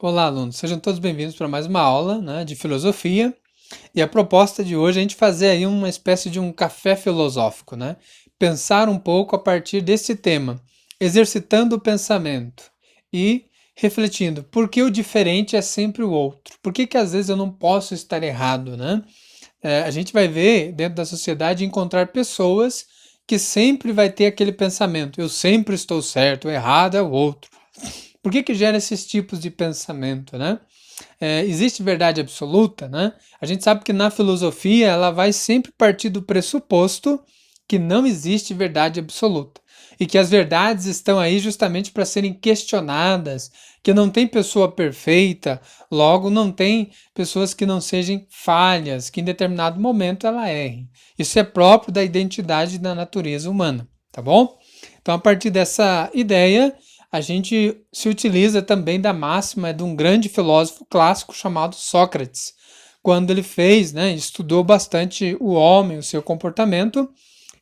Olá, alunos, sejam todos bem-vindos para mais uma aula, né, de filosofia. E a proposta de hoje é a gente fazer aí uma espécie de um café filosófico, né? Pensar um pouco a partir desse tema, exercitando o pensamento e refletindo por que o diferente é sempre o outro. Por que às vezes eu não posso estar errado, né? A gente vai ver dentro da sociedade encontrar pessoas que sempre vai ter aquele pensamento: eu sempre estou certo, o errado é o outro. Por que gera esses tipos de pensamento, né? Existe verdade absoluta, né? A gente sabe que na filosofia ela vai sempre partir do pressuposto que não existe verdade absoluta e que as verdades estão aí justamente para serem questionadas, que não tem pessoa perfeita, logo não tem pessoas que não sejam falhas, que em determinado momento ela erre. Isso é próprio da identidade da natureza humana, tá bom? Então, a partir dessa ideia, a gente se utiliza também da máxima de um grande filósofo clássico chamado Sócrates, quando ele fez, né, estudou bastante o homem, o seu comportamento,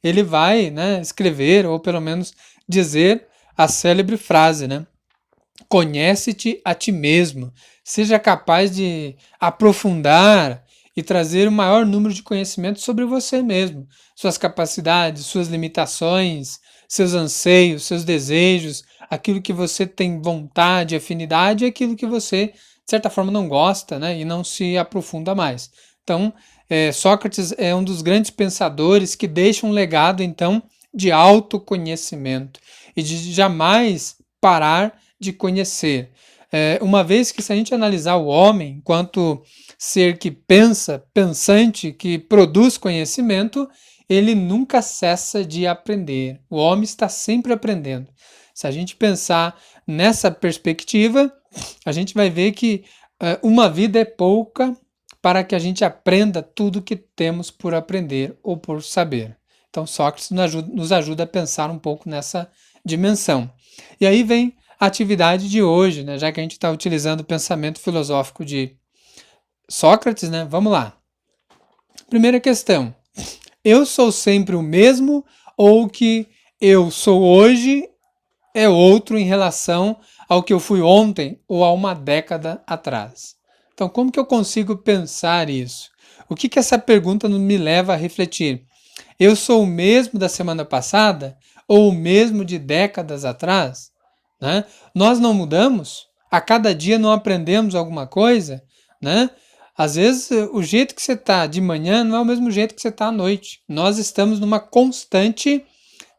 ele vai, né, escrever ou pelo menos dizer a célebre frase, né? Conhece-te a ti mesmo, seja capaz de aprofundar e trazer o maior número de conhecimentos sobre você mesmo, suas capacidades, suas limitações, seus anseios, seus desejos, aquilo que você tem vontade, afinidade e aquilo que você, de certa forma, não gosta, né, e não se aprofunda mais. Então, Sócrates é um dos grandes pensadores que deixa um legado, então, de autoconhecimento e de jamais parar de conhecer. Uma vez que se a gente analisar o homem enquanto ser que pensa, pensante, que produz conhecimento, ele nunca cessa de aprender. O homem está sempre aprendendo. Se a gente pensar nessa perspectiva, a gente vai ver que uma vida é pouca para que a gente aprenda tudo que temos por aprender ou por saber. Então, Sócrates nos ajuda a pensar um pouco nessa dimensão. E aí vem a atividade de hoje, né? Já que a gente está utilizando o pensamento filosófico de Sócrates, né? Vamos lá. Primeira questão: eu sou sempre o mesmo ou o que eu sou hoje é outro em relação ao que eu fui ontem ou há uma década atrás? Então, como que eu consigo pensar isso? O que essa pergunta me leva a refletir? Eu sou o mesmo da semana passada ou o mesmo de décadas atrás? Né? Nós não mudamos? A cada dia não aprendemos alguma coisa? Né? Às vezes, o jeito que você está de manhã não é o mesmo jeito que você está à noite. Nós estamos numa constante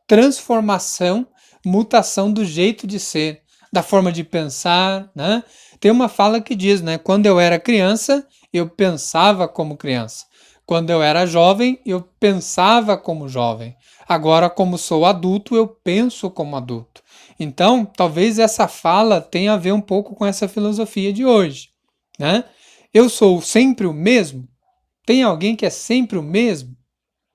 transformação, mutação do jeito de ser, da forma de pensar, né? Tem uma fala que diz, né? Quando eu era criança, eu pensava como criança. Quando eu era jovem, eu pensava como jovem. Agora, como sou adulto, eu penso como adulto. Então, talvez essa fala tenha a ver um pouco com essa filosofia de hoje, né? Eu sou sempre o mesmo? Tem alguém que é sempre o mesmo?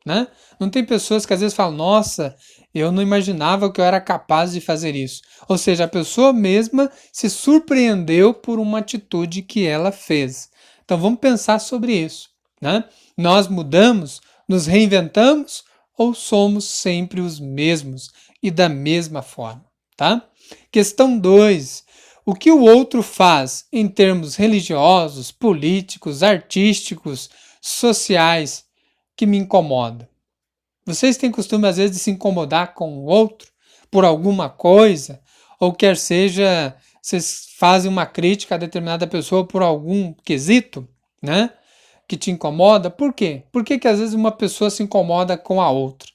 Né? Não tem pessoas que às vezes falam, nossa, eu não imaginava que eu era capaz de fazer isso. Ou seja, a pessoa mesma se surpreendeu por uma atitude que ela fez. Então vamos pensar sobre isso. Né? Nós mudamos, nos reinventamos ou somos sempre os mesmos e da mesma forma? Tá? Questão 2. O que o outro faz em termos religiosos, políticos, artísticos, sociais que me incomoda? Vocês têm costume, às vezes, de se incomodar com o outro por alguma coisa, ou quer seja, vocês fazem uma crítica a determinada pessoa por algum quesito, né? Que te incomoda. Por quê? Por que às vezes uma pessoa se incomoda com a outra?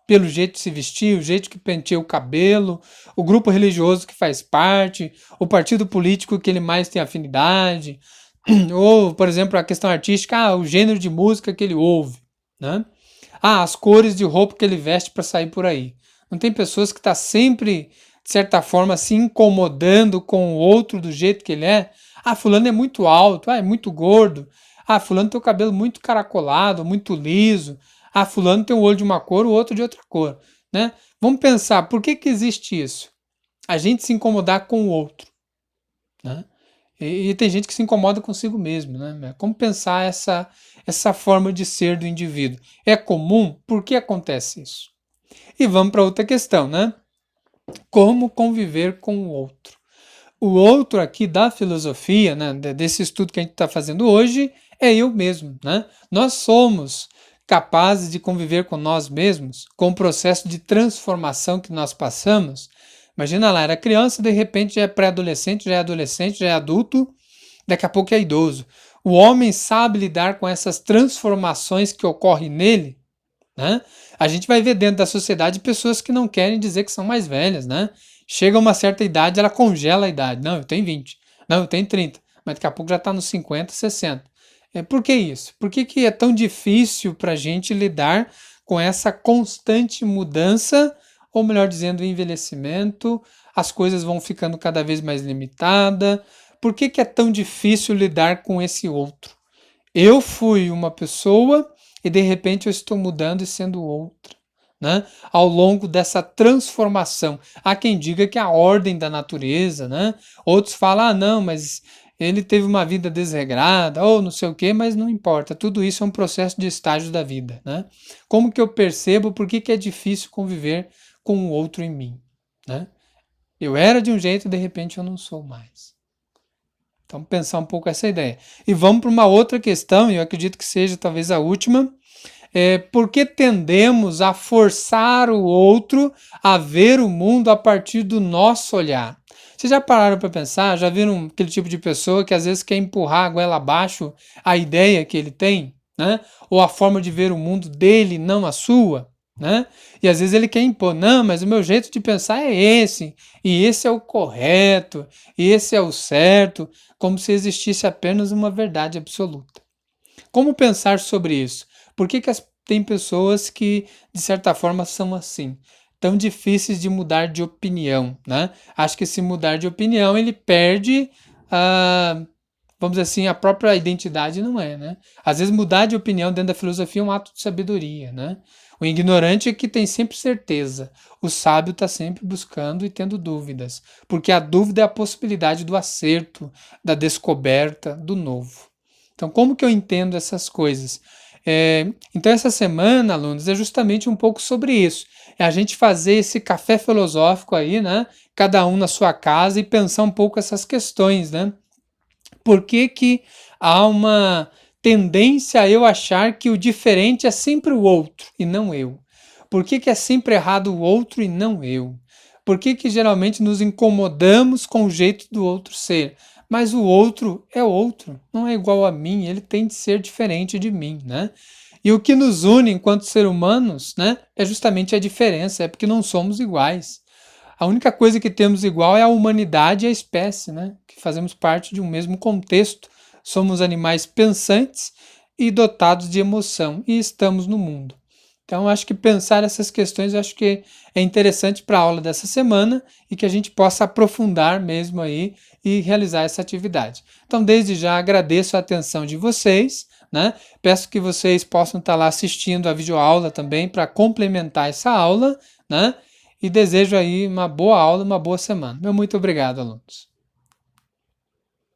Pelo jeito de se vestir, o jeito que penteia o cabelo, o grupo religioso que faz parte, o partido político que ele mais tem afinidade, ou, por exemplo, a questão artística, o gênero de música que ele ouve, né? As cores de roupa que ele veste para sair por aí. Não tem pessoas que estão sempre, de certa forma, se incomodando com o outro do jeito que ele é? Fulano é muito alto, é muito gordo. Fulano tem o cabelo muito caracolado, muito liso. Fulano tem o olho de uma cor, o outro de outra cor, né? Vamos pensar, por que existe isso? A gente se incomodar com o outro, né? E tem gente que se incomoda consigo mesmo, né? Como pensar essa forma de ser do indivíduo? É comum? Por que acontece isso? E vamos para outra questão, né? Como conviver com o outro? O outro aqui da filosofia, né, desse estudo que a gente está fazendo hoje, é eu mesmo, né? Nós somos capazes de conviver com nós mesmos, com o processo de transformação que nós passamos. Imagina lá, era criança, de repente já é pré-adolescente, já é adolescente, já é adulto, daqui a pouco é idoso. O homem sabe lidar com essas transformações que ocorrem nele, né? A gente vai ver dentro da sociedade pessoas que não querem dizer que são mais velhas, né? Chega a uma certa idade, ela congela a idade. Não, eu tenho 20. Não, eu tenho 30. Mas daqui a pouco já está nos 50, 60. Por que isso? Por que é tão difícil para a gente lidar com essa constante mudança, ou melhor dizendo, envelhecimento? As coisas vão ficando cada vez mais limitadas. Por que é tão difícil lidar com esse outro? Eu fui uma pessoa e de repente eu estou mudando e sendo outra, né? Ao longo dessa transformação. Há quem diga que é a ordem da natureza, né? Outros falam, ah, não, mas ele teve uma vida desregrada, ou não sei o quê, mas não importa. Tudo isso é um processo de estágios da vida, né? Como que eu percebo por que é difícil conviver com o outro em mim, né? Eu era de um jeito e de repente eu não sou mais. Então, pensar um pouco essa ideia. E vamos para uma outra questão, e eu acredito que seja talvez a última. Por que tendemos a forçar o outro a ver o mundo a partir do nosso olhar? Vocês já pararam para pensar? Já viram aquele tipo de pessoa que às vezes quer empurrar a goela abaixo a ideia que ele tem, né? Ou a forma de ver o mundo dele, não a sua? Né? E às vezes ele quer impor, não, mas o meu jeito de pensar é esse, e esse é o correto, e esse é o certo, como se existisse apenas uma verdade absoluta. Como pensar sobre isso? Por que tem pessoas que, de certa forma, são assim? Tão difíceis de mudar de opinião, né? Acho que se mudar de opinião, ele perde vamos dizer assim, a própria identidade não é, né? Às vezes mudar de opinião dentro da filosofia é um ato de sabedoria, né? O ignorante é que tem sempre certeza. O sábio está sempre buscando e tendo dúvidas, porque a dúvida é a possibilidade do acerto, da descoberta, do novo. Então, como que eu entendo essas coisas? Então, essa semana, alunos, é justamente um pouco sobre isso. É a gente fazer esse café filosófico aí, né? Cada um na sua casa e pensar um pouco essas questões, né? Por que há uma tendência a eu achar que o diferente é sempre o outro e não eu? Por que é sempre errado o outro e não eu? Por que geralmente nos incomodamos com o jeito do outro ser? Mas o outro é outro, não é igual a mim, ele tem de ser diferente de mim, né? E o que nos une enquanto seres humanos, né, é justamente a diferença, é porque não somos iguais. A única coisa que temos igual é a humanidade e a espécie, né? Que fazemos parte de um mesmo contexto. Somos animais pensantes e dotados de emoção e estamos no mundo. Então, acho que pensar essas questões acho que é interessante para a aula dessa semana e que a gente possa aprofundar mesmo aí e realizar essa atividade. Então, desde já agradeço a atenção de vocês, né? Peço que vocês possam estar lá assistindo a videoaula também para complementar essa aula, né? E desejo aí uma boa aula, uma boa semana. Meu muito obrigado, alunos.